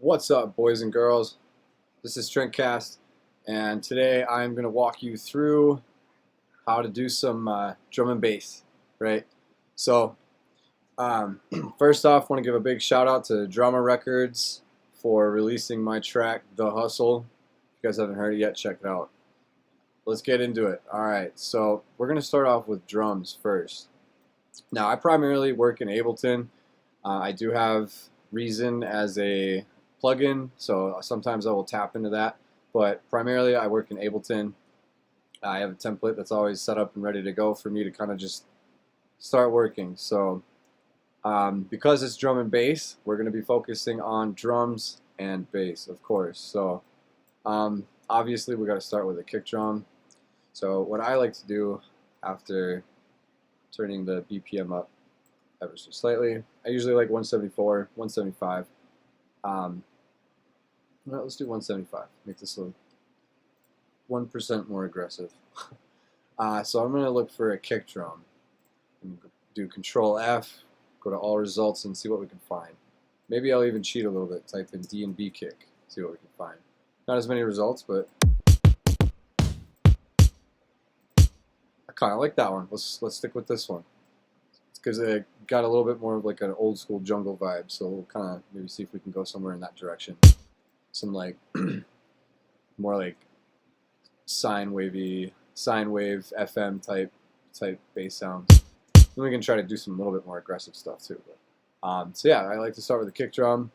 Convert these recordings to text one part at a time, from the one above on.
What's up, boys and girls? This is TRENTCAST, and today I'm going to walk you through how to do some drum and bass, right? So, first off, I want to give a big shout out to Drama Records for releasing my track, The Hustle. If you guys haven't heard it yet, check it out. Let's get into it. Alright, so we're going to start off with drums first. Now, I primarily work in Ableton. I do have Reason as a plugin, so sometimes I will tap into that, but primarily I work in Ableton. I have a template that's always set up and ready to go for me to kind of just start working. So because it's drum and bass, we're going to be focusing on drums and bass, of course. So obviously we got to start with a kick drum. So what I like to do after turning the BPM up ever so slightly, I usually like 174, 175. Well, let's do 175. Make this a 1% more aggressive. So I'm going to look for a kick drum. And do Control F, go to all results and see what we can find. Maybe I'll even cheat a little bit, type in D and B kick, see what we can find. Not as many results, but I kind of like that one. Let's stick with this one. It's because it got a little bit more of like an old school jungle vibe, so we'll kind of maybe see if we can go somewhere in that direction. Some like more like sine wave FM type bass sounds. Then we can try to do some little bit more aggressive stuff too. But, so yeah, I like to start with a kick drum.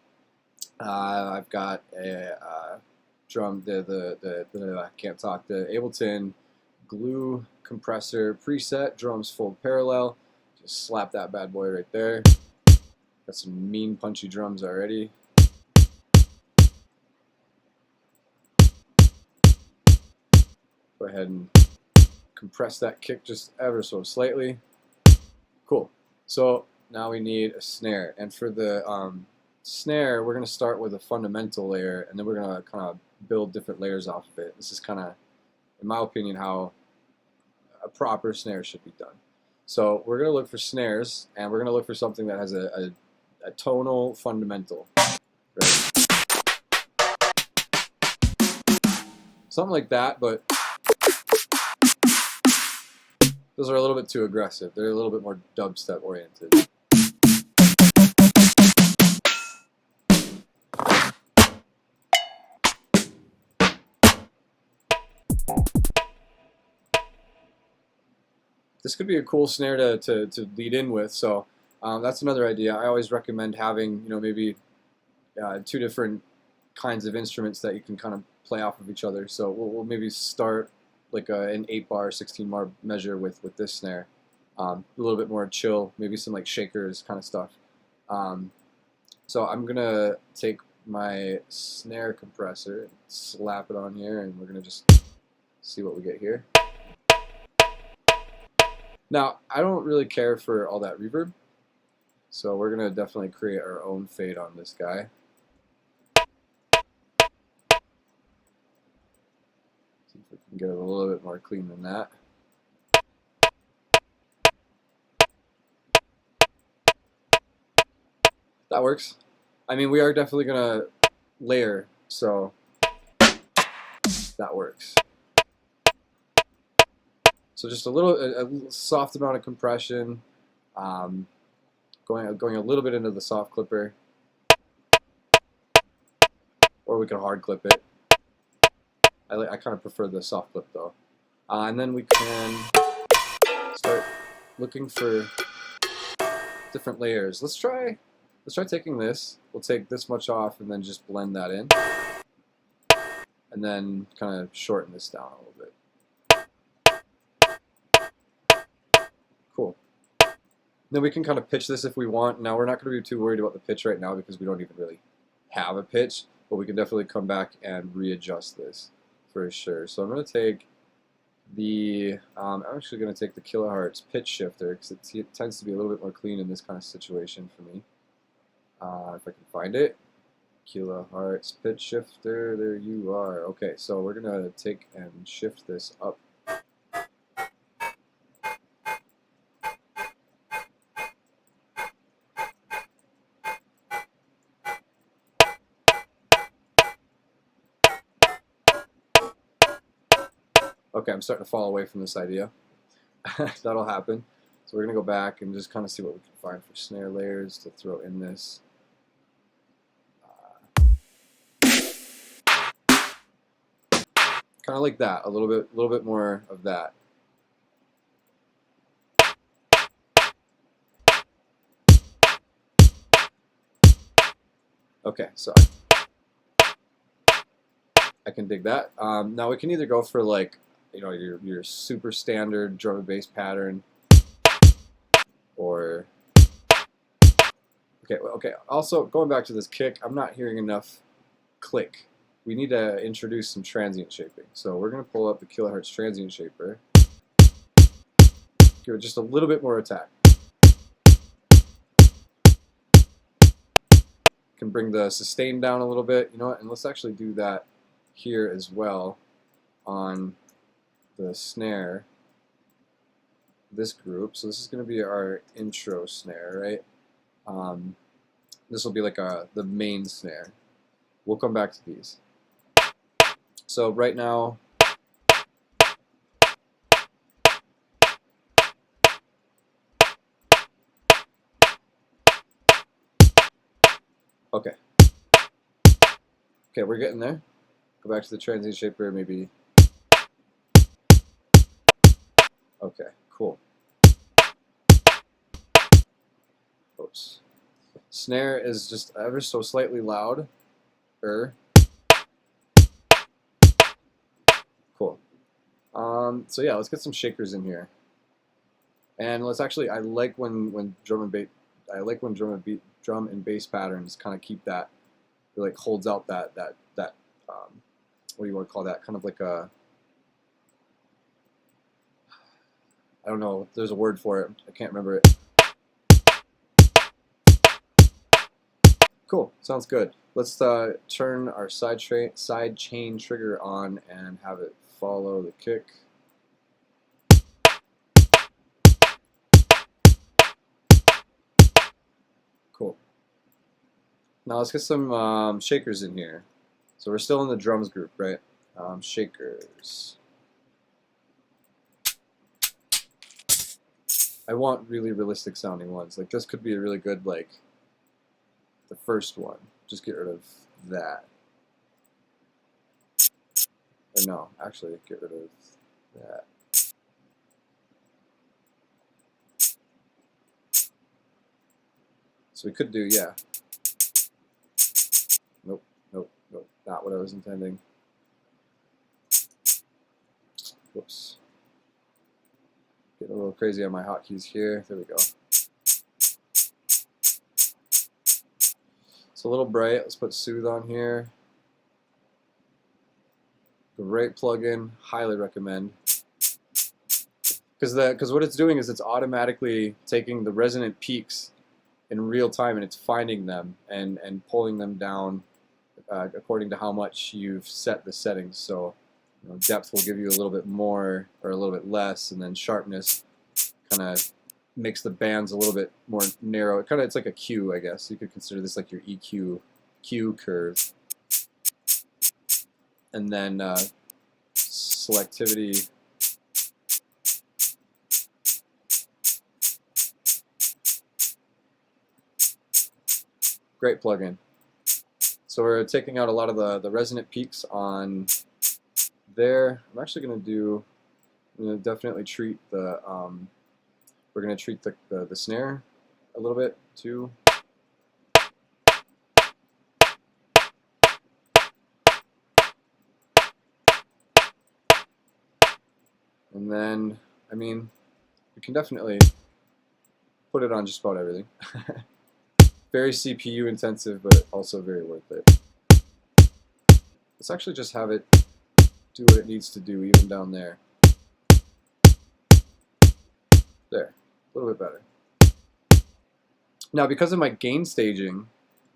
I've got a drum, I can't talk, the Ableton glue compressor preset, drums full parallel. Just slap that bad boy right there. Got some mean punchy drums already. Go ahead and compress that kick just ever so slightly. Cool. So now we need a snare, and for the snare, we're going to start with a fundamental layer, and then we're going to kind of build different layers off of it. This is kind of, in my opinion, how a proper snare should be done. So we're going to look for snares, and we're going to look for something that has a tonal fundamental. Right? Something like that, but those are a little bit too aggressive. They're a little bit more dubstep oriented. This could be a cool snare to lead in with, so that's another idea. I always recommend having, maybe two different kinds of instruments that you can kind of play off of each other. So we'll maybe start like an 8-bar, 16-bar measure with this snare. A little bit more chill, maybe some like shakers kind of stuff. So I'm going to take my snare compressor and slap it on here, and we're going to just see what we get here. Now, I don't really care for all that reverb, so we're going to definitely create our own fade on this guy. See if we can get it a little bit more clean than that. That works. I mean, we are definitely going to layer, so that works. So just a soft amount of compression, going a little bit into the soft clipper, or we can hard clip it. I kind of prefer the soft clip though. And then we can start looking for different layers. Let's try taking this. We'll take this much off and then just blend that in, and then kind of shorten this down a little bit. Cool. Then we can kind of pitch this if we want. Now we're not going to be too worried about the pitch right now because we don't even really have a pitch, but we can definitely come back and readjust this for sure. So I'm going to take I'm actually going to take the kilohertz pitch shifter because it tends to be a little bit more clean in this kind of situation for me. If I can find it. Kilohertz pitch shifter, there you are. Okay, so we're going to take and shift this up. Okay, I'm starting to fall away from this idea. That'll happen. So we're going to go back and just kind of see what we can find for snare layers to throw in this. Kind of like that, a little bit more of that. Okay, so I can dig that. Now we can either go for like, you know, your super standard drum and bass pattern, or okay. Also, going back to this kick, I'm not hearing enough click. We need to introduce some transient shaping. So we're going to pull up the kilohertz transient shaper. Give it just a little bit more attack. Can bring the sustain down a little bit. You know what? And let's actually do that here as well on the snare. This group. So this is going to be our intro snare, right? This will be like the main snare. We'll come back to these. So right now, okay, we're getting there. Go back to the transient shaper, maybe. Okay, cool. Oops. Snare is just ever so slightly louder. Cool. So yeah, let's get some shakers in here. And let's actually, I like when drum and bass patterns kind of keep that, it like holds out that what do you want to call that? Kind of like a, I don't know, there's a word for it. I can't remember it. Cool, sounds good. Let's turn our side chain trigger on and have it follow the kick. Cool. Now let's get some shakers in here. So we're still in the drums group, right? Shakers. I want really realistic sounding ones. Like this could be a really good, like, the first one. Just get rid of that. Or no, actually get rid of that. So we could do, yeah. Nope, not what I was intending. Whoops. Getting a little crazy on my hotkeys here. There we go. It's a little bright. Let's put Soothe on here. Great plugin. Highly recommend. Because what it's doing is it's automatically taking the resonant peaks in real time and it's finding them and pulling them down according to how much you've set the settings. So, you know, depth will give you a little bit more or a little bit less, and then sharpness kind of makes the bands a little bit more narrow. It's like a Q, I guess. You could consider this like your EQ Q curve. And then selectivity. Great plugin. So we're taking out a lot of the resonant peaks on there. I'm actually going to definitely treat the we're going to treat the snare a little bit too. And then, I mean, we can definitely put it on just about everything. Very CPU intensive, but also very worth it. Let's actually just have it do what it needs to do, even down there. There, a little bit better. Now, because of my gain staging,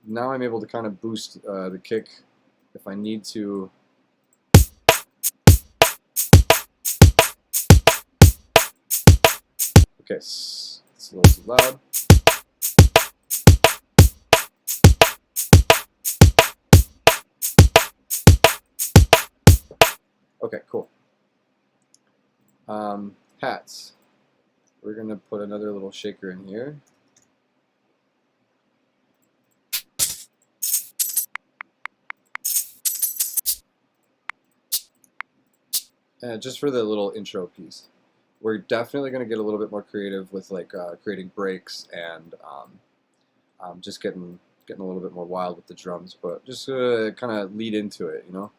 now I'm able to kind of boost the kick if I need to. Okay, it's a little too loud. Okay, cool. Hats. We're going to put another little shaker in here. And just for the little intro piece. We're definitely going to get a little bit more creative with like creating breaks and just getting a little bit more wild with the drums, but just kind of lead into it, you know?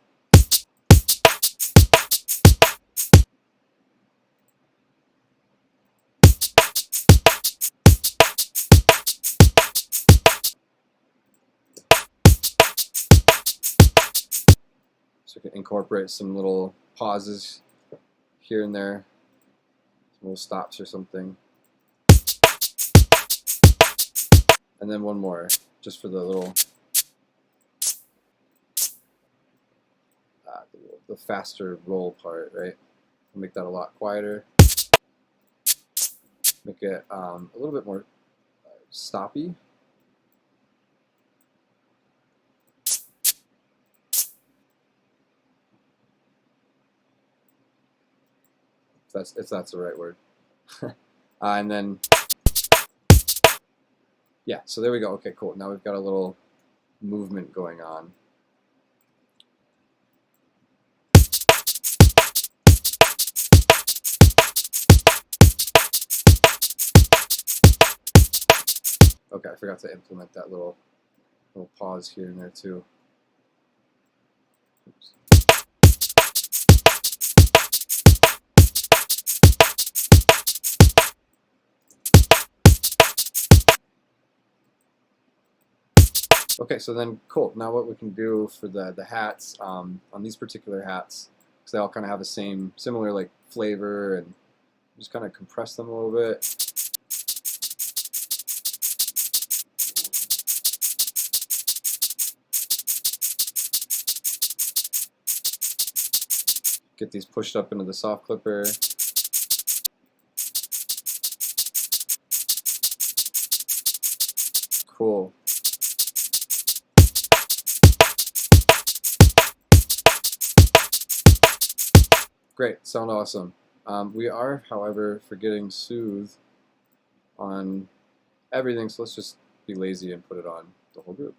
So we can incorporate some little pauses here and there, some little stops or something. And then one more, just for the little, the faster roll part, right? Make that a lot quieter. Make it a little bit more stoppy. If that's the right word. And then, yeah, so there we go. Okay, cool. Now we've got a little movement going on. Okay, I forgot to implement that little pause here and there too. Oops. Okay, so then cool. Now what we can do for the hats, on these particular hats, because they all kind of have the similar like flavor, and just kind of compress them a little bit. Get these pushed up into the soft clipper. Cool. Great, sound awesome. We are, however, forgetting soothe on everything, so let's just be lazy and put it on the whole group.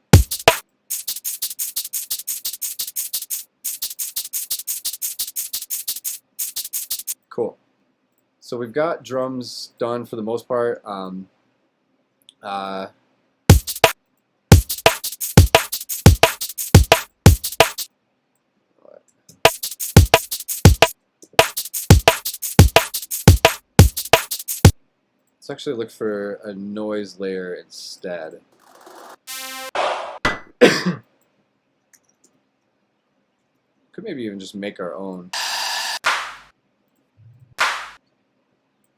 Cool. So we've got drums done for the most part. Let's actually look for a noise layer instead. Could maybe even just make our own.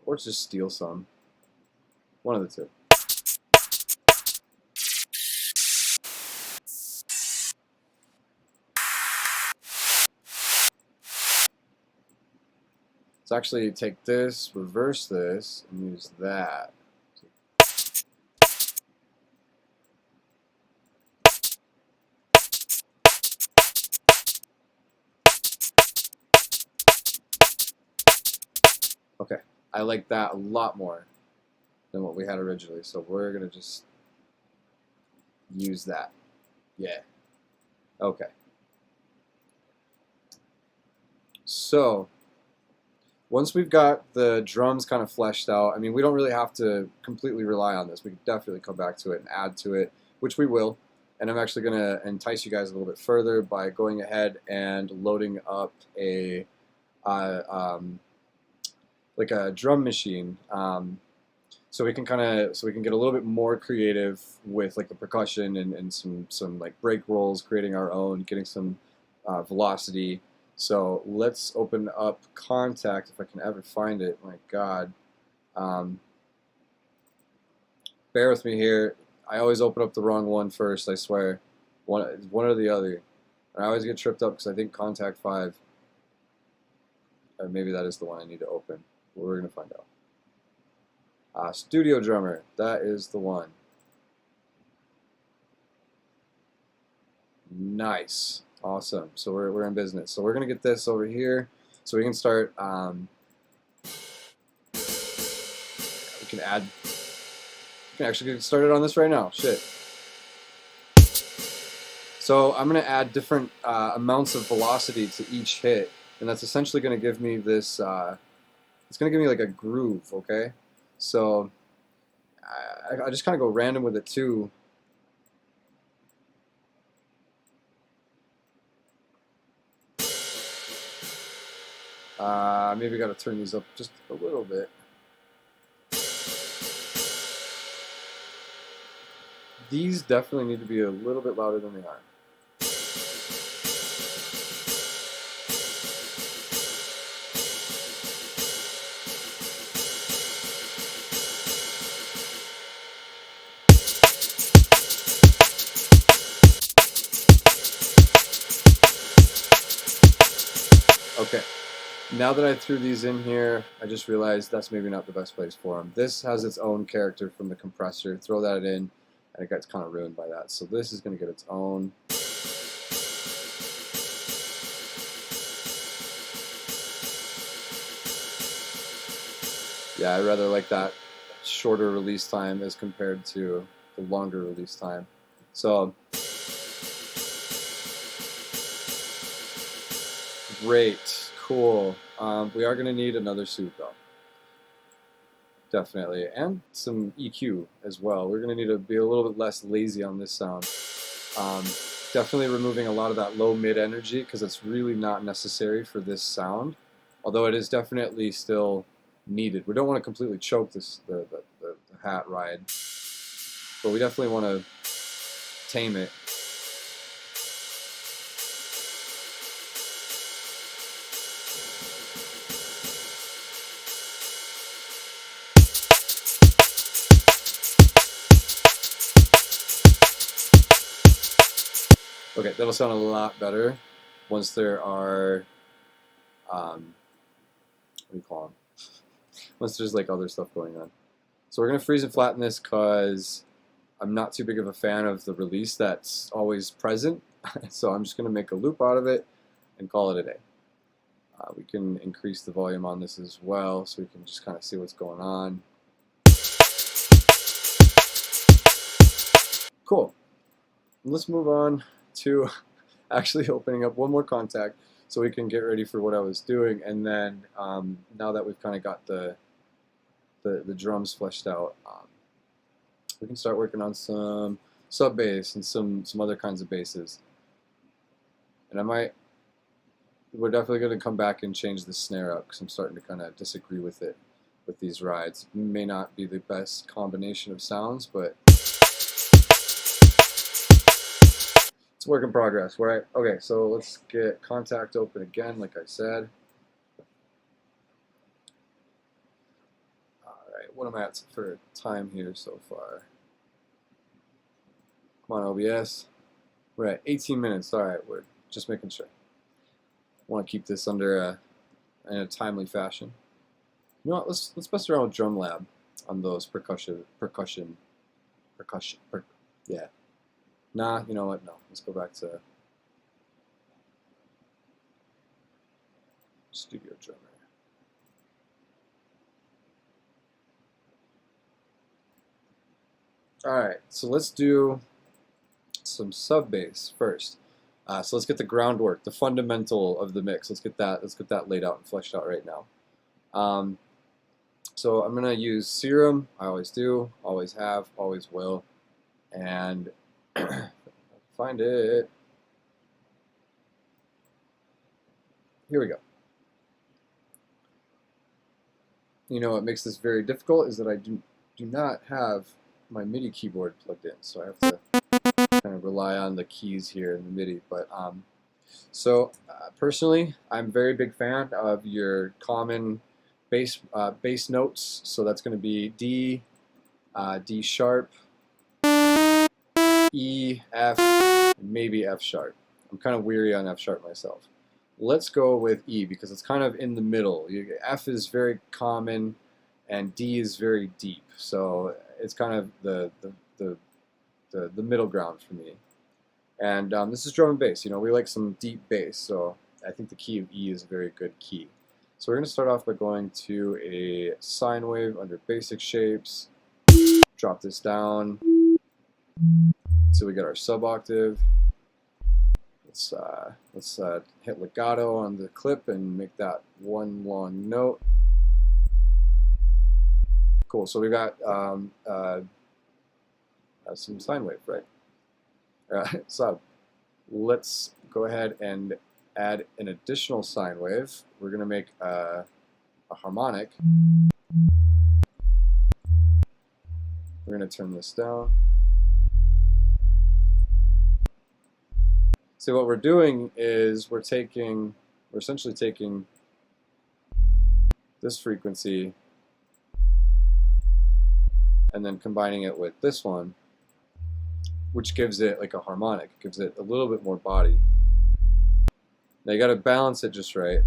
Or just steal some. One of the two. Let's actually take this, reverse this, and use that. Okay, I like that a lot more than what we had originally, so we're going to just use that. Yeah. Okay. So, once we've got the drums kind of fleshed out, I mean, we don't really have to completely rely on this. We can definitely come back to it and add to it, which we will. And I'm actually going to entice you guys a little bit further by going ahead and loading up a like a drum machine, so we can get a little bit more creative with like the percussion and some like break rolls, creating our own, getting some velocity. So let's open up Contact if I can ever find it. My God, bear with me here. I always open up the wrong one first. I swear, one or the other. And I always get tripped up because I think Contact 5, or maybe that is the one I need to open. We're going to find out. Studio Drummer, that is the one. Nice. Awesome. So we're in business. So we're going to get this over here so we can start We can add. We can actually get started on this right now. Shit. So I'm going to add different amounts of velocity to each hit, and that's essentially going to give me this. It's going to give me like a groove, okay? So I just kind of go random with it too. Maybe got to turn these up just a little bit. These definitely need to be a little bit louder than they are. Okay, now that I threw these in here, I just realized that's maybe not the best place for them. This has its own character from the compressor. Throw that in, and it gets kind of ruined by that. So this is going to get its own. Yeah, I rather like that shorter release time as compared to the longer release time. So, great, cool. We are going to need another suit though. Definitely, and some EQ as well. We're going to need to be a little bit less lazy on this sound. Definitely removing a lot of that low-mid energy because it's really not necessary for this sound, although it is definitely still needed. We don't want to completely choke this the hat ride, but we definitely want to tame it. Okay, that'll sound a lot better once there are, what do you call them? Once there's like other stuff going on. So we're going to freeze and flatten this because I'm not too big of a fan of the release that's always present. So I'm just going to make a loop out of it and call it a day. We can increase the volume on this as well so we can just kind of see what's going on. Cool. Let's move on to actually opening up one more contact so we can get ready for what I was doing, and then now that we've kind of got the drums fleshed out, we can start working on some sub bass and some other kinds of basses. And we're definitely going to come back and change the snare up because I'm starting to kind of disagree with it with these rides. It may not be the best combination of sounds, but it's a work in progress, right? Okay, so let's get contact open again, like I said. All right, what am I at for time here so far? Come on, OBS. We're at 18 minutes. All right, we're just making sure. I want to keep this under in a timely fashion. You know what? Let's mess around with Drum Lab on those percussion. Yeah. Nah, you know what? No. Let's go back to Studio Drummer. All right, so let's do some sub bass first. So let's get the groundwork, the fundamental of the mix. Let's get that laid out and fleshed out right now. So I'm gonna use Serum. I always do, always have, always will, and find it. Here we go. You know what makes this very difficult is that I do not have my MIDI keyboard plugged in, so I have to kind of rely on the keys here in the MIDI. But personally, I'm a very big fan of your common bass notes. So that's going to be D, D sharp, E, F, and maybe F sharp. I'm kind of weary on F sharp myself. Let's go with E because it's kind of in the middle. F is very common, and D is very deep. So it's kind of the middle ground for me. And this is drum and bass. You know, we like some deep bass, so I think the key of E is a very good key. So we're going to start off by going to a sine wave under basic shapes, drop this down until we get our sub-octave. Let's hit legato on the clip and make that one long note. Cool, so we got some sine wave, right? So let's go ahead and add an additional sine wave. We're going to make a harmonic. We're going to turn this down. So what we're doing is we're essentially taking this frequency and then combining it with this one, which gives it like a harmonic, gives it a little bit more body. Now you got to balance it just right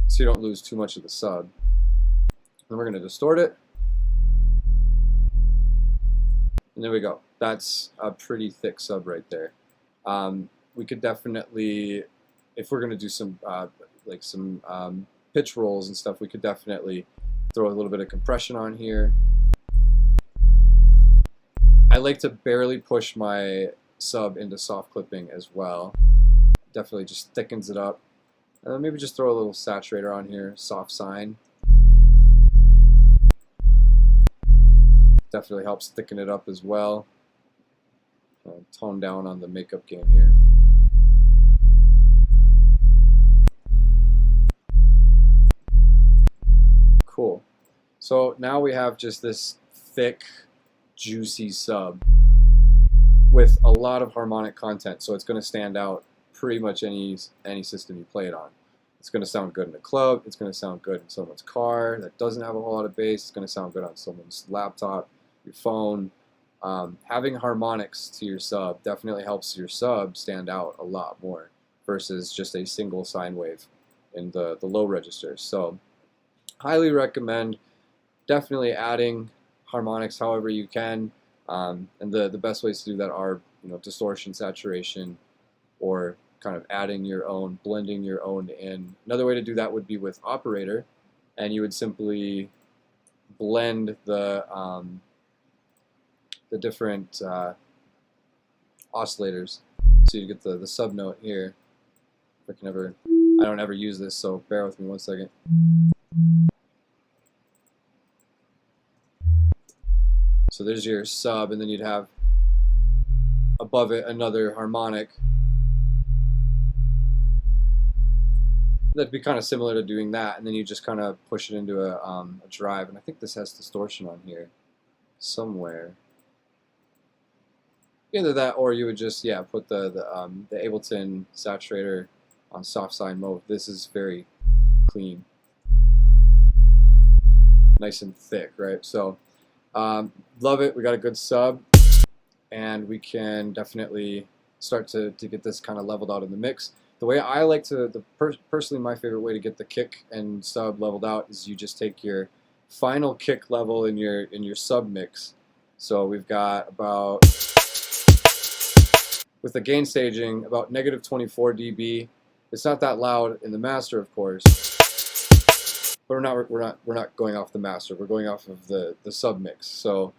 so you don't lose too much of the sub. Then we're going to distort it. And there we go. That's a pretty thick sub right there. We could definitely, if we're going to do some pitch rolls and stuff, we could definitely throw a little bit of compression on here. I like to barely push my sub into soft clipping as well. Definitely just thickens it up. And then maybe just throw a little saturator on here, soft sine. Definitely helps thicken it up as well. Tone down on the makeup gain here. Cool. So now we have just this thick, juicy sub with a lot of harmonic content, so it's going to stand out pretty much any system you play it on. It's going to sound good in a club. It's going to sound good in someone's car that doesn't have a whole lot of bass. It's going to sound good on someone's laptop, your phone. Having harmonics to your sub definitely helps your sub stand out a lot more versus just a single sine wave in the low registers. So highly recommend definitely adding harmonics however you can, and the best ways to do that are distortion, saturation, or kind of adding your own, blending your own in. Another way to do that would be with operator, and you would simply blend the different oscillators, so you get the sub note here. If I don't ever use this, so bear with me one second. So there's your sub, and then you'd have above it another harmonic. That'd be kind of similar to doing that, and then you just kind of push it into a drive. And I think this has distortion on here somewhere. Either that, or you would just put the Ableton saturator on soft sine mode. This is very clean, nice and thick, right? So love it. We got a good sub, and we can definitely start to get this kind of leveled out in the mix. The way I like to, personally my favorite way to get the kick and sub leveled out is you just take your final kick level in your sub mix. So we've got about, with the gain staging, about negative 24 dB. It's not that loud in the master, of course, but we're not going off the master. We're going off of the sub mix. So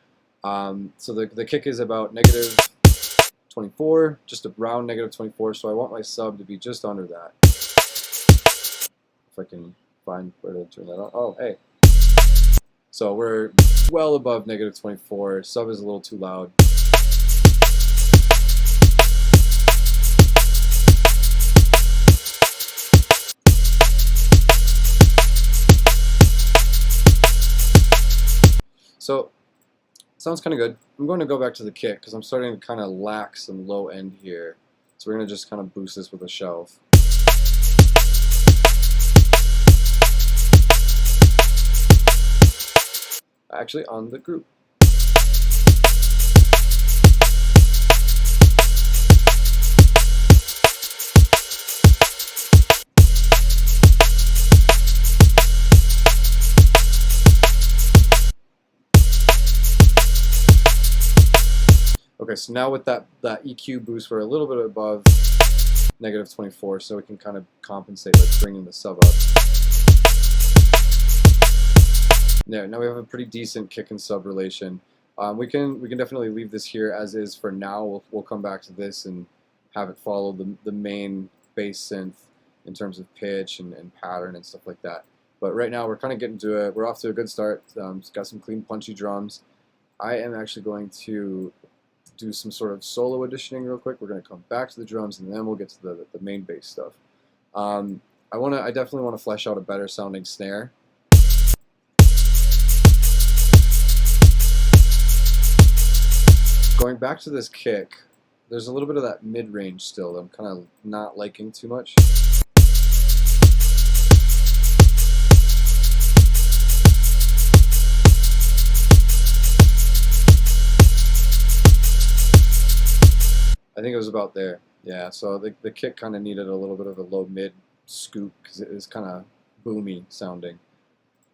so the kick is about negative 24, just around negative 24. So I want my sub to be just under that. If I can find where to turn that on. Oh, hey. So we're well above negative 24. Sub is a little too loud. So sounds kind of good. I'm going to go back to the kick because I'm starting to kind of lack some low end here. So we're going to just kind of boost this with a shelf. Actually on the group. Okay, so now with that EQ boost, we're a little bit above negative 24, so we can kind of compensate by bringing the sub up. Yeah, now we have a pretty decent kick and sub relation. We can definitely leave this here as is for now. We'll come back to this and have it follow the main bass synth in terms of pitch and pattern and stuff like that. But right now we're kind of getting to it. We're off to a good start. It's got some clean, punchy drums. I am actually going to do some sort of solo auditioning real quick. We're going to come back to the drums and then we'll get to the main bass stuff. I definitely want to flesh out a better sounding snare. Going back to this kick, there's a little bit of that mid-range still that I'm kind of not liking too much. I think it was about there. Yeah, so the kick kind of needed a little bit of a low mid scoop because it was kind of boomy sounding.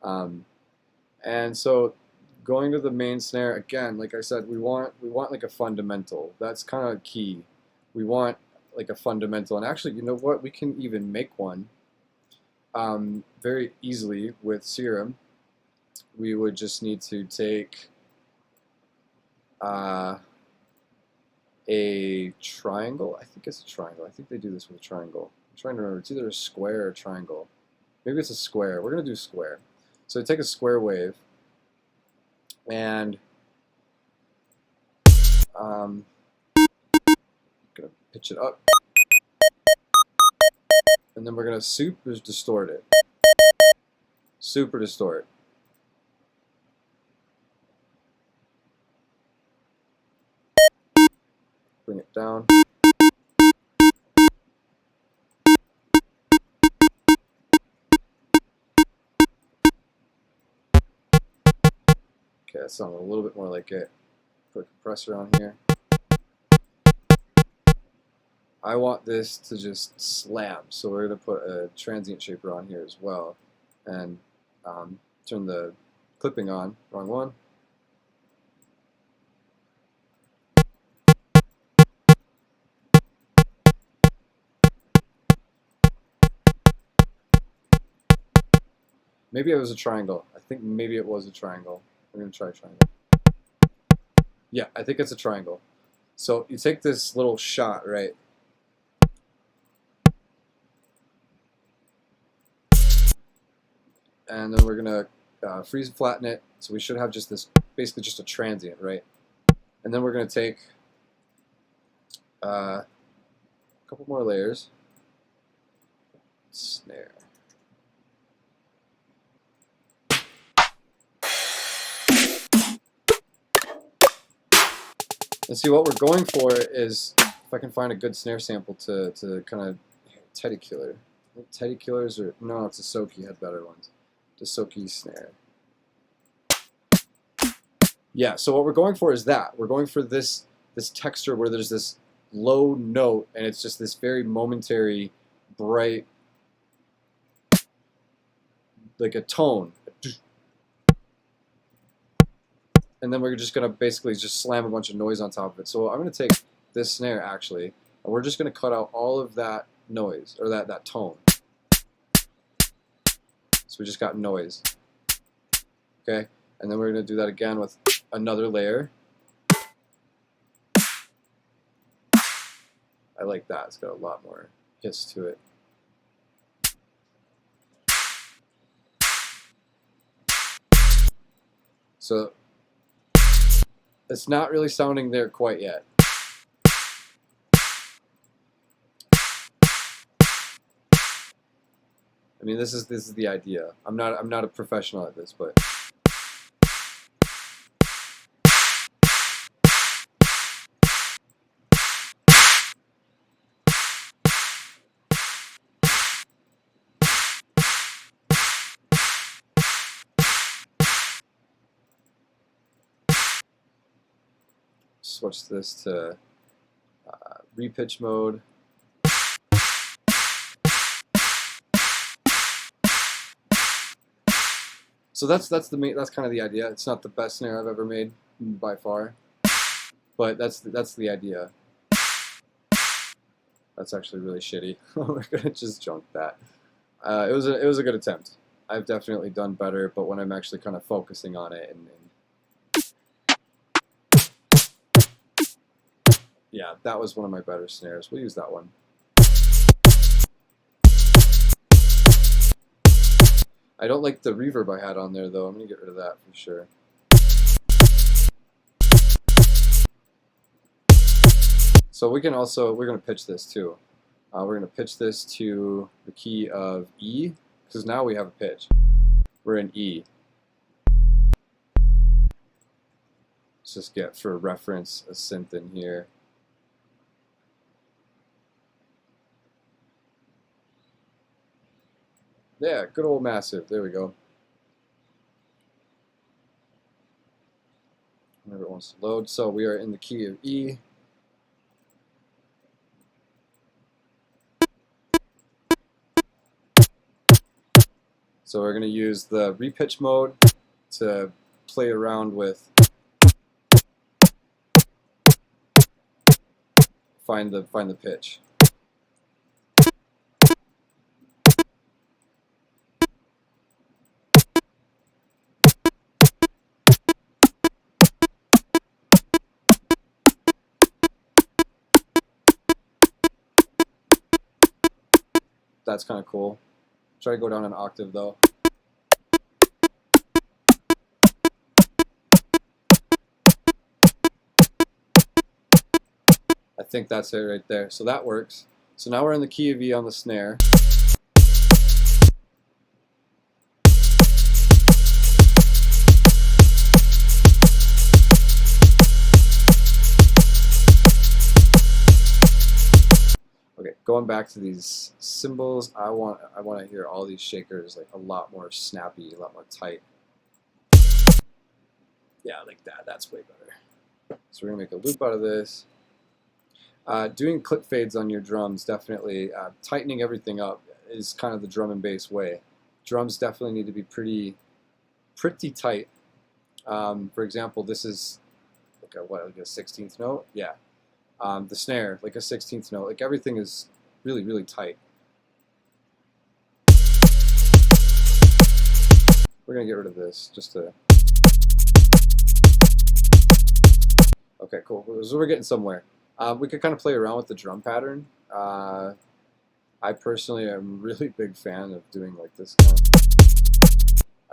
And so going to the main snare again, like I said, we want like a fundamental. That's kind of key. We want like a fundamental, and actually, you know what? We can even make one very easily with Serum. We would just need to take a triangle. I think it's a triangle. I think they do this with a triangle. I'm trying to remember. It's either a square or a triangle. Maybe it's a square. We're going to do square. So take a square wave and I'm going to pitch it up. And then we're going to super distort it. Super distort. Bring it down. Okay, that sounded a little bit more like it. Put a compressor on here. I want this to just slam, so we're going to put a transient shaper on here as well. And turn the clipping on. Wrong one. Maybe it was a triangle. I think maybe it was a triangle. We're going to try a triangle. Yeah, I think it's a triangle. So you take this little shot, right? And then we're going to freeze and flatten it. So we should have just this, basically just a transient, right? And then we're going to take a couple more layers. Snare. And see, what we're going for is, if I can find a good snare sample to kind of, Teddy Killer. Teddy Killers or, no, it's a Soki had better ones. The Soki snare. Yeah, so what we're going for is that. We're going for this texture where there's this low note and it's just this very momentary, bright, like a tone. And then we're just going to basically just slam a bunch of noise on top of it. So I'm going to take this snare, actually, and we're just going to cut out all of that noise, or that tone. So we just got noise. Okay? And then we're going to do that again with another layer. I like that. It's got a lot more hiss to it. So it's not really sounding there quite yet. I mean, this is the idea. I'm not a professional at this, but switch this to repitch mode. So that's kind of the idea. It's not the best snare I've ever made by far, but that's the idea. That's actually really shitty. We're gonna just junk that. It was a good attempt. I've definitely done better, but when I'm actually kind of focusing on it and yeah, that was one of my better snares. We'll use that one. I don't like the reverb I had on there though. I'm gonna get rid of that for sure. So we can also, we're gonna pitch this too. We're gonna pitch this to the key of E, because now we have a pitch. We're in E. Let's just get, for reference, a synth in here. Yeah, good old massive. There we go. Whenever it wants to load. So we are in the key of E. So we're going to use the repitch mode to play around with, find the pitch. That's kind of cool. Try to go down an octave though. I think that's it right there. So that works. So now we're in the key of E on the snare. Okay, going back to these cymbals, I want to hear all these shakers like a lot more snappy, a lot more tight. Yeah, like that. That's way better. So we're gonna make a loop out of this. Doing clip fades on your drums, definitely tightening everything up is kind of the drum and bass way. Drums definitely need to be pretty tight. For example, this is like a 16th note. Yeah. The snare, like a 16th note. Like everything is really tight. We're gonna get rid of this just to. Okay, cool. So we're getting somewhere. We could kind of play around with the drum pattern. I personally am a really big fan of doing like this kind of,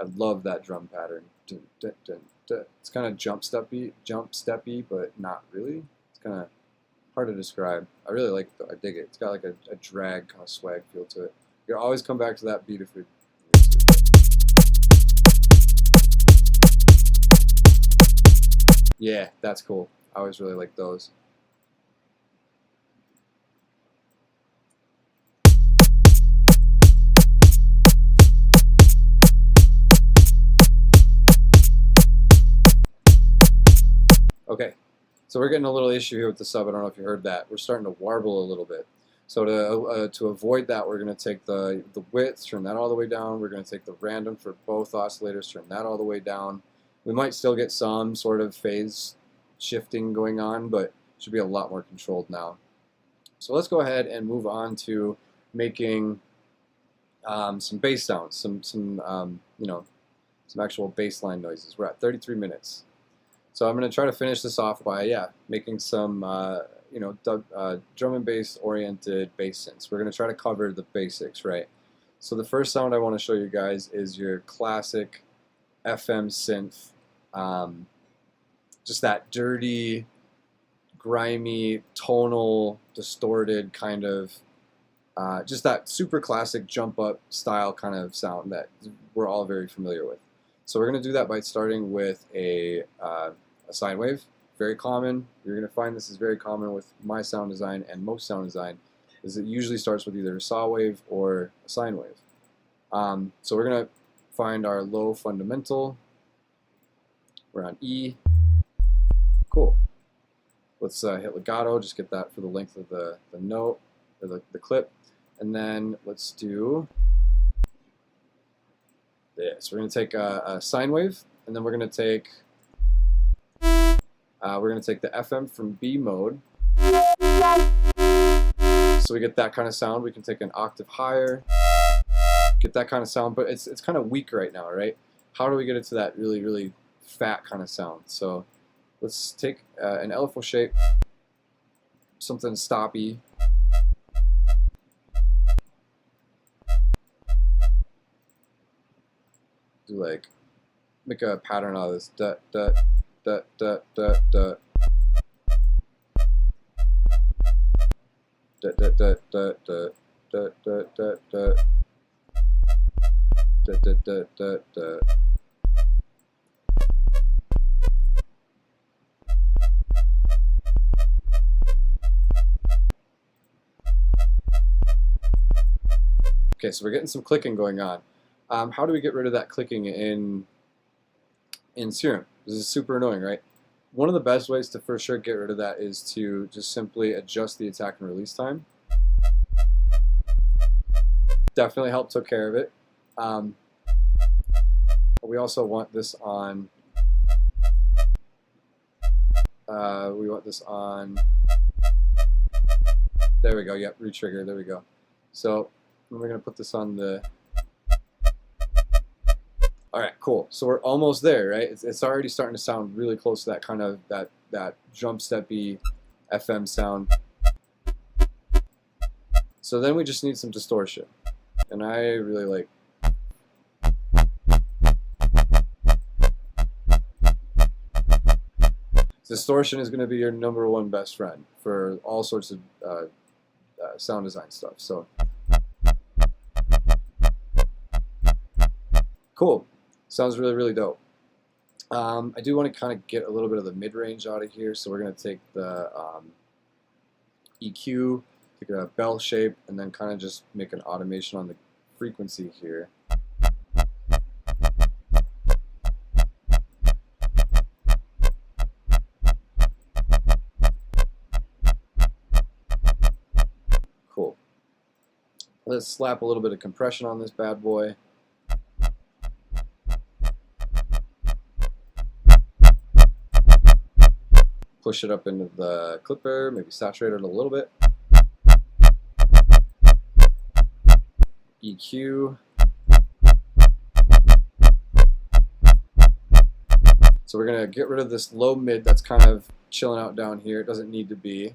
I love that drum pattern. Dun, dun, dun, dun. It's kind of jump steppy, but not really. It's kind of hard to describe. I really like it though. I dig it. It's got like a drag kind of swag feel to it. You can always come back to that beat if you. Yeah, that's cool. I always really like those. Okay, so we're getting a little issue here with the sub. I don't know if you heard that. We're starting to warble a little bit. So to avoid that, we're going to take the width, turn that all the way down. We're going to take the random for both oscillators, turn that all the way down. We might still get some sort of phase shifting going on, but it should be a lot more controlled now. So let's go ahead and move on to making some bass sounds, some actual bass line noises. We're at 33 minutes. So I'm going to try to finish this off by, making some, drum and bass oriented bass synths. We're going to try to cover the basics, right? So the first sound I want to show you guys is your classic FM synth. Just that dirty, grimy, tonal, distorted kind of, just that super classic jump up style kind of sound that we're all very familiar with. So we're going to do that by starting with a sine wave. Very common. You're going to find this is very common with my sound design and most sound design, is it usually starts with either a saw wave or a sine wave. So we're going to find our low fundamental. We're on E. Cool. Let's hit legato, just get that for the length of the note, or the clip. And then let's do this. We're going to take a sine wave, and then we're going to take the FM from B mode. So we get that kind of sound. We can take an octave higher. get that kind of sound, but it's kind of weak right now, right? How do we get it to that really, really fat kind of sound? So let's take an LFO shape, something stoppy. Do like, make a pattern out of this. Da, da, da, da, da, da. Da, da, da, da, da, da, da, da, da. Da, da, da, da, da. Okay, so we're getting some clicking going on. How do we get rid of that clicking in Serum? This is super annoying, right? One of the best ways to for sure get rid of that is to just simply adjust the attack and release time. Definitely help took care of it. We also want this on. We want this on. There we go. Yep, retrigger. There we go. So we're gonna put this on the. All right, cool. So we're almost there, right? It's already starting to sound really close to that kind of that drum steppy FM sound. So then we just need some distortion, and I really like. Distortion is going to be your #1 best friend for all sorts of sound design stuff. So cool. Sounds really, really dope. I do want to kind of get a little bit of the mid-range out of here, so we're going to take the EQ, take a bell shape, and then kind of just make an automation on the frequency here. Cool. Let's slap a little bit of compression on this bad boy. Push it up into the clipper, maybe saturate it a little bit. EQ. So we're going to get rid of this low mid that's kind of chilling out down here. It doesn't need to be.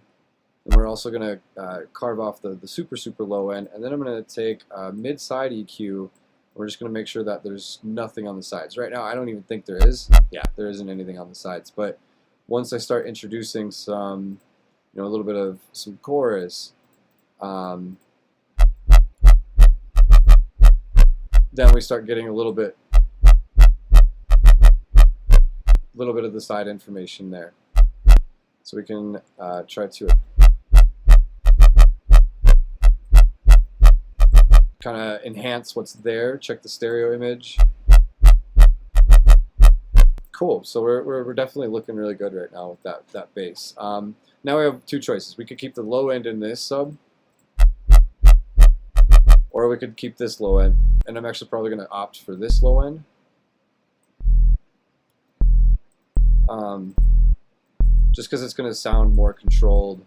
And we're also going to carve off the super, super low end. And then I'm going to take a mid-side EQ. We're just going to make sure that there's nothing on the sides. Right now, I don't even think there is. Yeah, there isn't anything on the sides. But once I start introducing some, a little bit of some chorus, then we start getting a little bit of the side information there. So we can try to kind of enhance what's there. Check the stereo image. Cool. So we're definitely looking really good right now with that bass. Now we have two choices. We could keep the low end in this sub, or we could keep this low end. And I'm actually probably going to opt for this low end. Just because it's going to sound more controlled.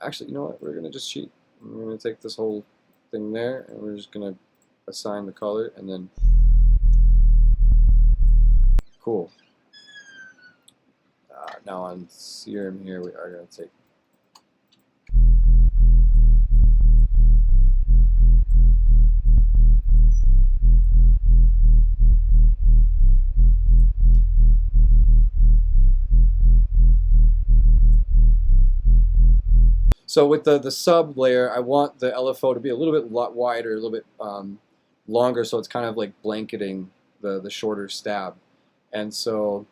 Actually, you know what? We're going to just cheat. We're going to take this whole thing there, and we're just going to assign the color, and then cool. Now on Serum here, we are going to take so with the sub layer, I want the LFO to be a little bit wider, a little bit longer, so it's kind of like blanketing the shorter stab. And so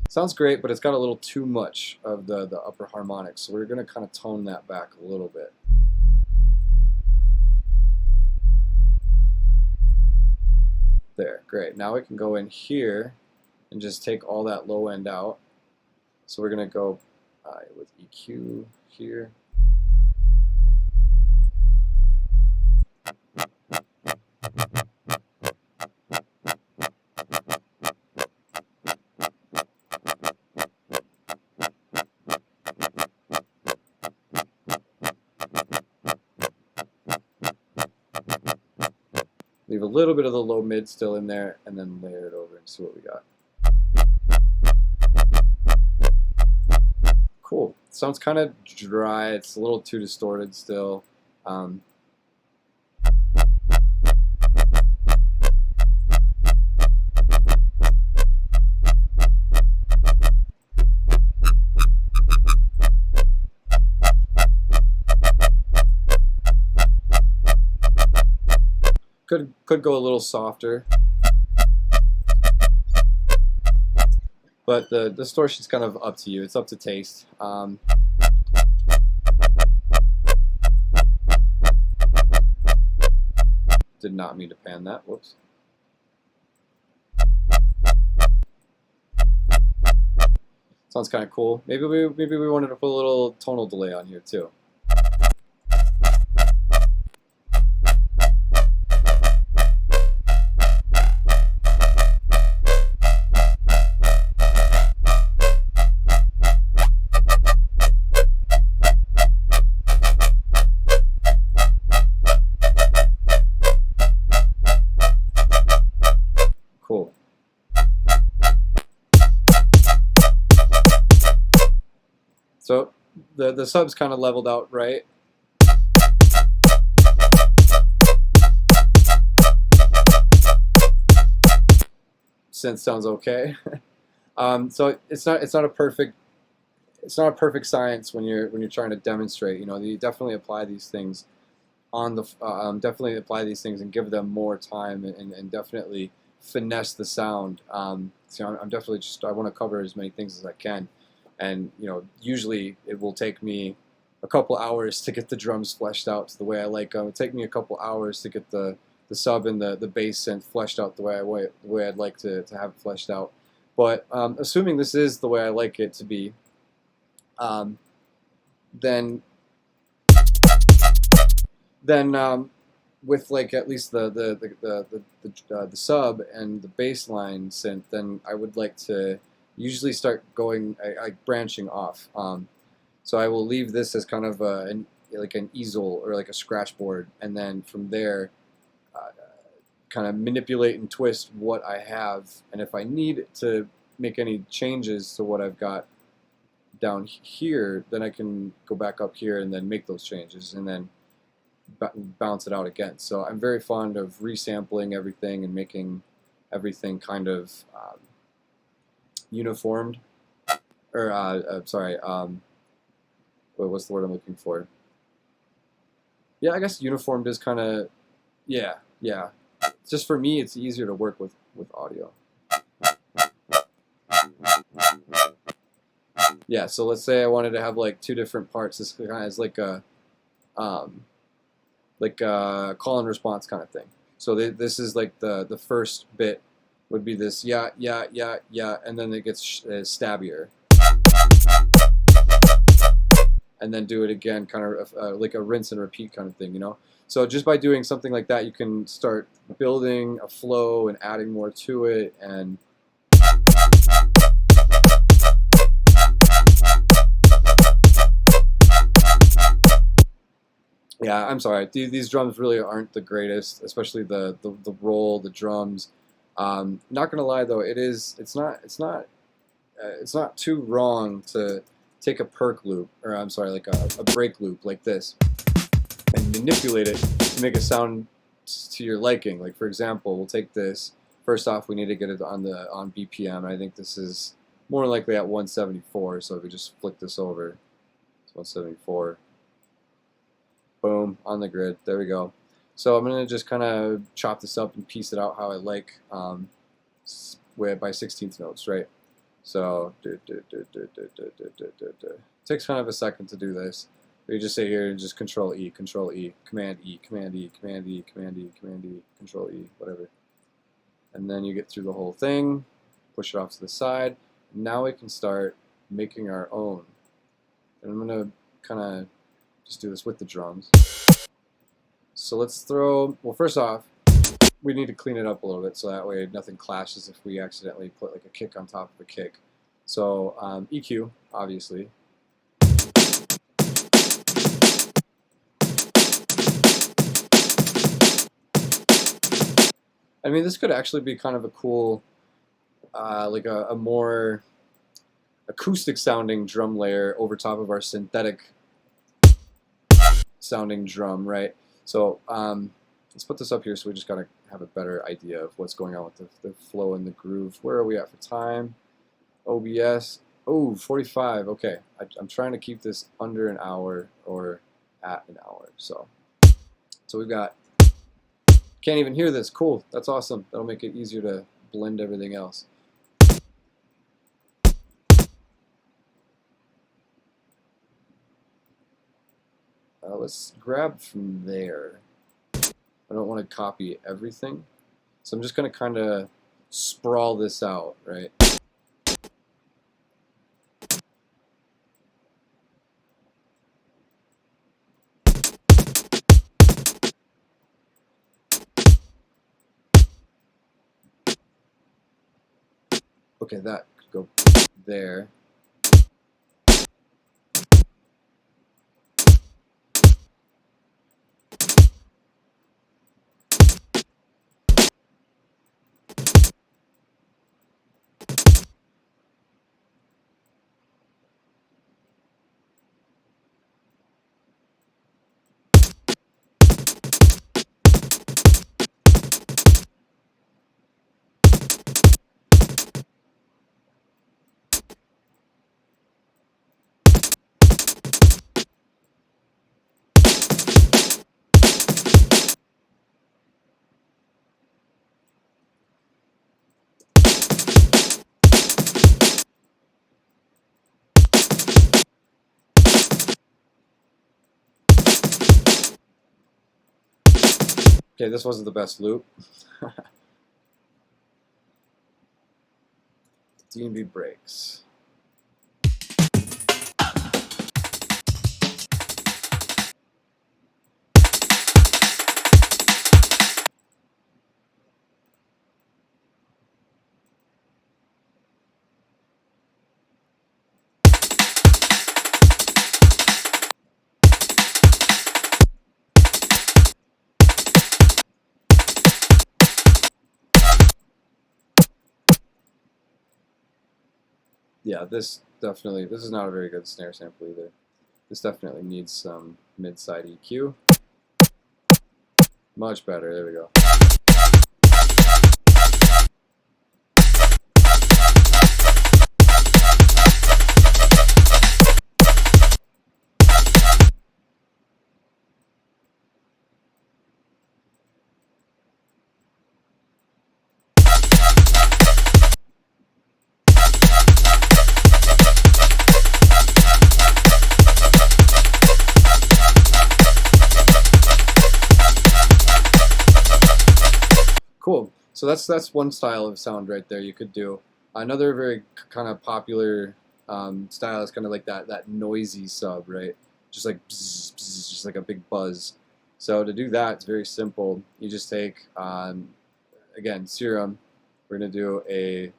sounds great, but it's got a little too much of the upper harmonics, so we're going to kind of tone that back a little bit. There, great. Now we can go in here and just take all that low end out. So we're going to go with EQ here. Leave a little bit of the low mid still in there, and then layer it over and see what we got. Cool. Sounds kind of dry. It's a little too distorted still. Could go a little softer, but the distortion's kind of up to you. It's up to taste. Did not mean to pan that. Whoops. Sounds kind of cool. Maybe we wanted to put a little tonal delay on here too. Cool. So the sub's kind of leveled out, right? Synth sounds okay. So it's not a perfect science when you're trying to demonstrate. You know, you definitely apply these things on the definitely apply these things and give them more time and definitely finesse the sound. So I'm definitely I want to cover as many things as I can. And you know, usually it will take me a couple hours to get the drums fleshed out the way I like them. It'll take me a couple hours to get the sub and the bass synth fleshed out the way I'd like to have it fleshed out. But assuming this is the way I like it to be, then with like at least the sub and the bass line synth, then I would like to usually start going branching off. So I will leave this as kind of like an easel or like a scratch board, and then from there kind of manipulate and twist what I have, and if I need to make any changes to what I've got down here, then I can go back up here and then make those changes and then bounce it out again. So I'm very fond of resampling everything and making everything kind of uniformed, or sorry, what's the word I'm looking for? Yeah, I guess uniformed is kind of, yeah. Just for me, it's easier to work with audio. Yeah, so let's say I wanted to have like two different parts. This kind of is like a call and response kind of thing. So this is like the first bit would be this yeah, and then it gets stabbier, and then do it again, kind of like a rinse and repeat kind of thing, you know. So just by doing something like that, you can start building a flow and adding more to it. And yeah, I'm sorry, these drums really aren't the greatest, especially the roll, the drums. Not gonna lie though, it's not too wrong to take a perk loop, or I'm sorry, like a break loop like this, and manipulate it to make it sound to your liking. Like for example, we'll take this. First off, we need to get it on BPM. I think this is more likely at 174. So if we just flick this over, it's 174. Boom, on the grid. There we go. So I'm gonna just kind of chop this up and piece it out how I like, by 16th notes, right? So takes kind of a second to do this. You just sit here and just Control E, Control E, Command E, Command E, Command E, Command E, Command E, Control E, whatever. And then you get through the whole thing, push it off to the side. Now we can start making our own. And I'm gonna kind of just do this with the drums. So let's throw, well, first off, we need to clean it up a little bit so that way nothing clashes if we accidentally put like a kick on top of a kick. So EQ, obviously. I mean, this could actually be kind of a cool, like a more acoustic sounding drum layer over top of our synthetic sounding drum, right? So let's put this up here so we just gotta have a better idea of what's going on with the flow and the groove. Where are we at for time? OBS. Oh, 45. Okay, I'm trying to keep this under an hour or at an hour. So we've got. Can't even hear this. Cool. That's awesome. That'll make it easier to blend everything else. Let's grab from there. I don't want to copy everything, so I'm just going to kind of sprawl this out, right? Okay, that could go there. Okay, this wasn't the best loop. D&B breaks. Yeah, this is not a very good snare sample either. This definitely needs some mid-side EQ. Much better, there we go. Cool. So that's one style of sound right there you could do. Another very kind of popular style is kind of like that noisy sub, right? Just like bzz, bzz, just like a big buzz. So to do that, it's very simple. You just take again serum. We're gonna do a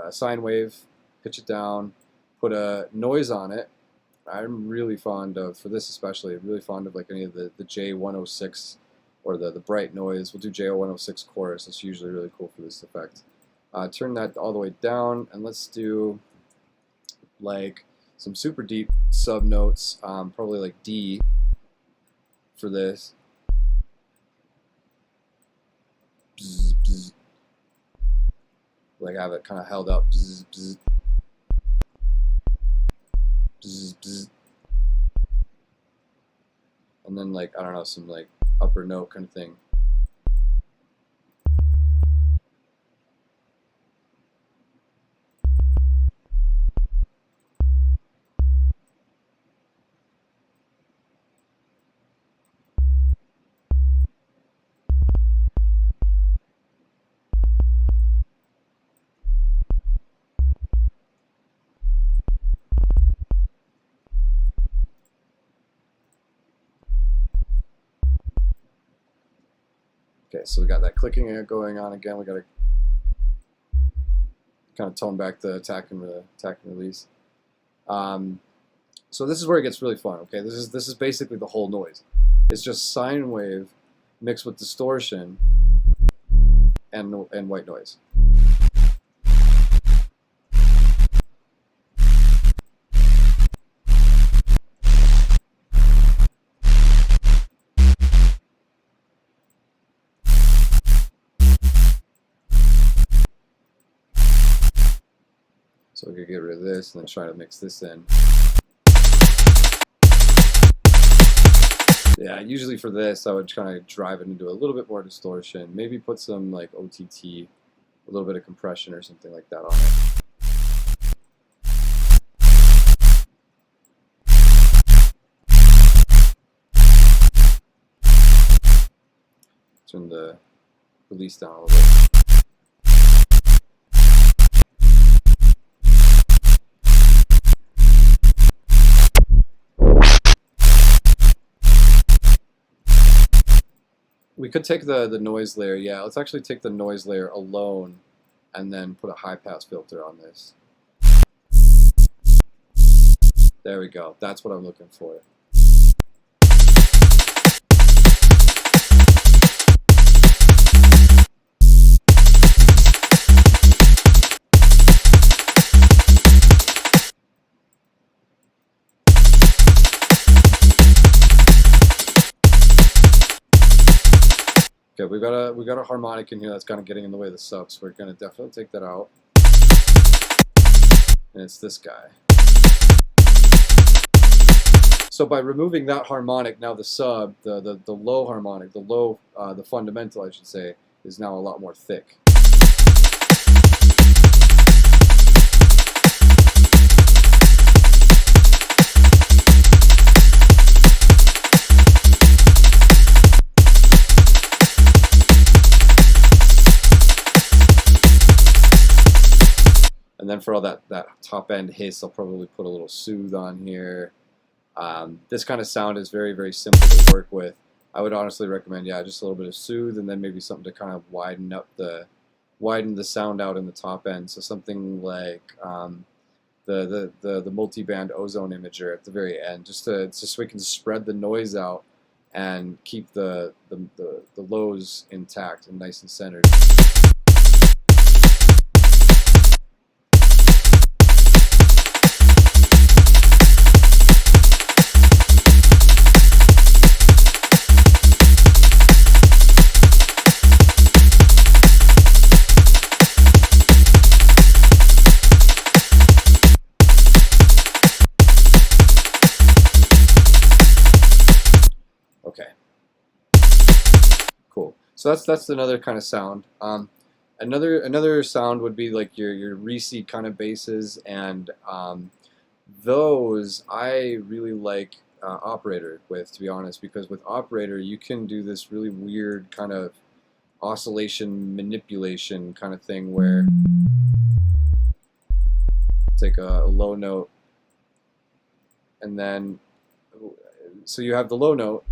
sine wave, pitch it down, put a noise on it. I'm really fond of, for this especially, really fond of like any of the J106 or the bright noise. We'll do J106 chorus. It's usually really cool for this effect. Turn that all the way down, and let's do like some super deep sub notes, probably like D for this. Bzz, bzz. Like have it kind of held up. Bzz, bzz. Bzz, bzz. And then like, I don't know, some like upper note kind of thing. Okay, so we got that clicking going on again. We got to kind of tone back the attack and release. So this is where it gets really fun. Okay, this is basically the whole noise. It's just sine wave mixed with distortion, and white noise. So we could get rid of this and then try to mix this in. Yeah, usually for this I would kind of drive it into a little bit more distortion, maybe put some like OTT, a little bit of compression or something like that on it. Turn the release down a little bit. We could take the noise layer, yeah, let's actually take the noise layer alone and then put a high pass filter on this. There we go, that's what I'm looking for. Okay, we got a harmonic in here that's kind of getting in the way of the sub, so we're gonna definitely take that out. And it's this guy. So by removing that harmonic, now the sub, the low harmonic, the fundamental, I should say, is now a lot more thick. And then for all that top end hiss, I'll probably put a little soothe on here. This kind of sound is very, very simple to work with. I would honestly recommend, yeah, just a little bit of soothe and then maybe something to kind of widen the sound out in the top end. So something like the multi-band ozone imager at the very end, just so we can spread the noise out and keep the lows intact and nice and centered. Okay. Cool. So that's another kind of sound. Another sound would be like your reseed kind of basses, and those I really like operator with, to be honest, because with operator you can do this really weird kind of oscillation manipulation kind of thing where take a low note and then so you have the low note,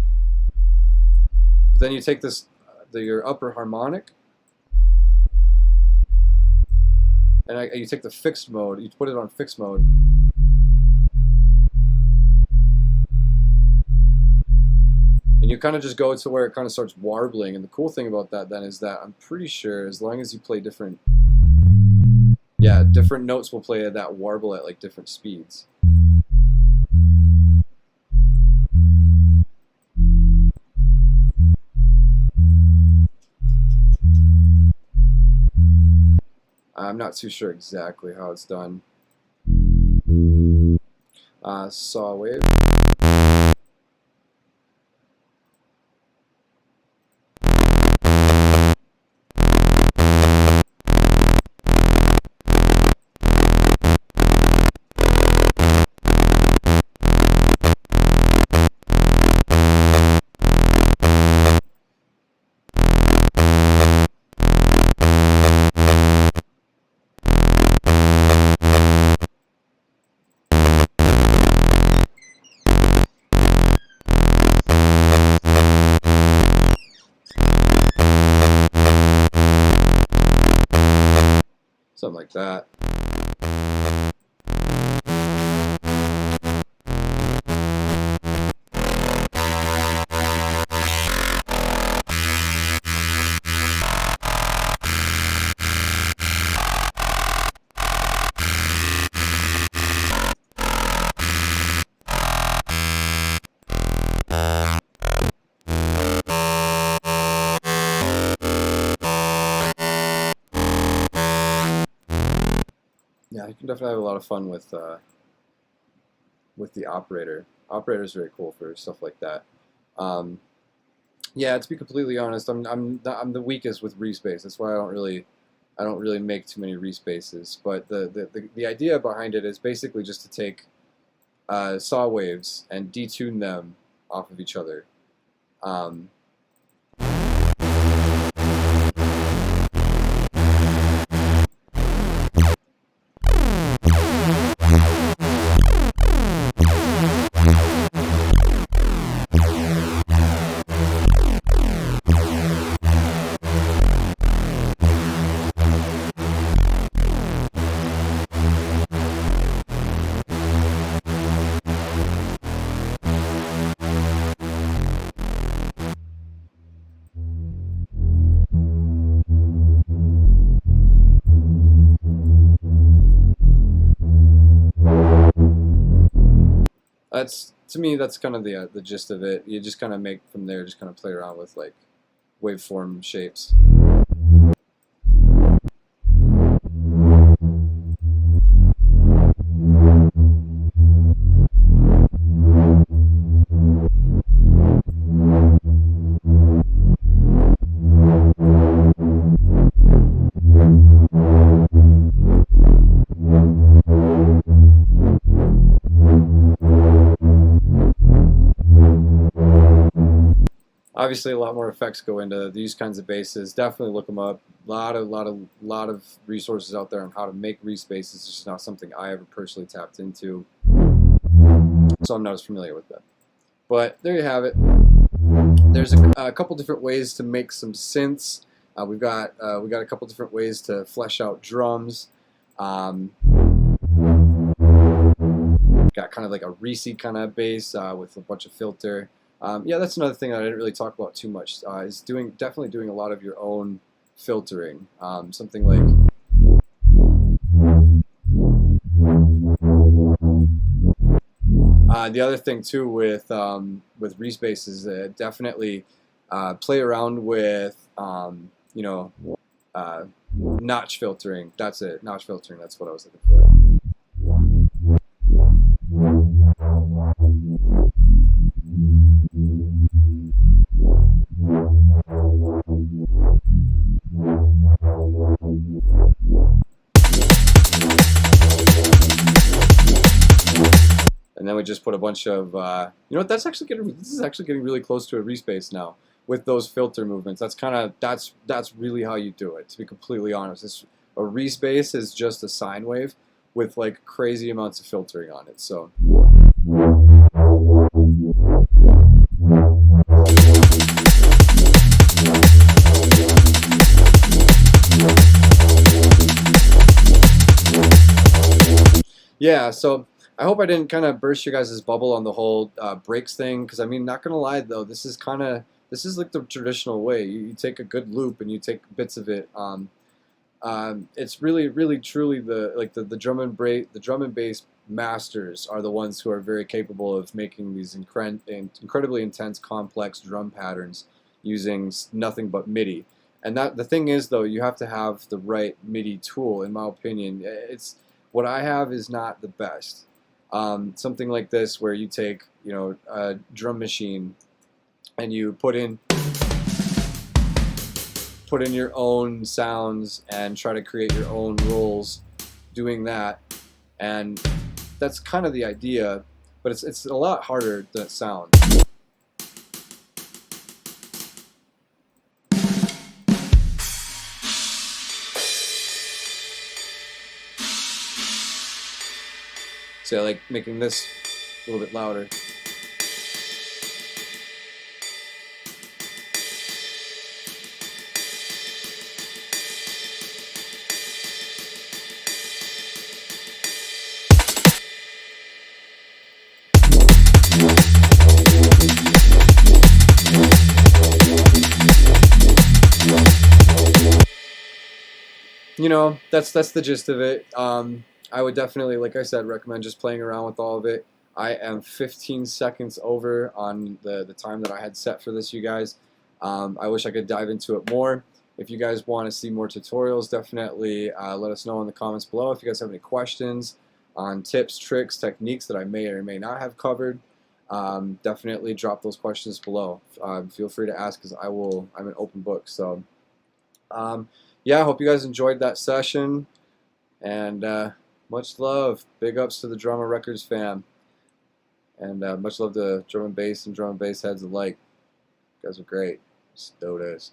but then you take this your upper harmonic and you take the fixed mode, you put it on fixed mode, and you kind of just go to where it kind of starts warbling. And the cool thing about that then is that I'm pretty sure as long as you play different notes will play that warble at like different speeds. I'm not too sure exactly how it's done. Saw wave. Something like that. yeah, you can definitely have a lot of fun with the operator. Operator is very cool for stuff like that. Um, yeah, to be completely honest, I'm the weakest with respace. That's why I don't really make too many respaces. But the idea behind it is basically just to take saw waves and detune them off of each other. Um, that's to me that's kind of the gist of it. You just kind of make from there, just kind of play around with like waveform shapes. Obviously, a lot more effects go into these kinds of basses. Definitely look them up. Lot of resources out there on how to make respaces. It's just not something I ever personally tapped into, so I'm not as familiar with that. But there you have it. There's a couple different ways to make some synths. We got a couple different ways to flesh out drums. Got kind of like a Reese kind of bass with a bunch of filter. Yeah, that's another thing that I didn't really talk about too much. Is definitely doing a lot of your own filtering. Something like the other thing too with Reese bass is definitely play around with you know notch filtering. That's it, notch filtering. That's what I was looking for. And then we just put a bunch of, you know what? This is actually getting really close to a respace now with those filter movements. That's really how you do it. To be completely honest, a respace is just a sine wave with like crazy amounts of filtering on it. So. Yeah, so I hope I didn't kind of burst your guys' bubble on the whole breaks thing, because I mean, not gonna lie though, this is like the traditional way. You take a good loop and you take bits of it. It's really truly the drum and bass masters are the ones who are very capable of making these incredibly intense, complex drum patterns using nothing but MIDI. And that the thing is though, you have to have the right MIDI tool. In my opinion, it's what I have is not the best. Something like this, where you take a drum machine and you put in your own sounds and try to create your own rolls doing that, and that's kind of the idea, but it's a lot harder than it sounds. So I like making this a little bit louder. That's the gist of it. I would definitely, like I said, recommend just playing around with all of it. I am 15 seconds over on the time that I had set for this, you guys. I wish I could dive into it more, If you guys want to see more tutorials, definitely let us know in the comments below. If you guys have any questions on tips, tricks, techniques that I may or may not have covered, definitely drop those questions below. Feel free to ask, because I'm an open book. So yeah, I hope you guys enjoyed that session, and much love. Big ups to the Drama Records fam, and much love to drum and bass heads alike. You guys are great. Stodas.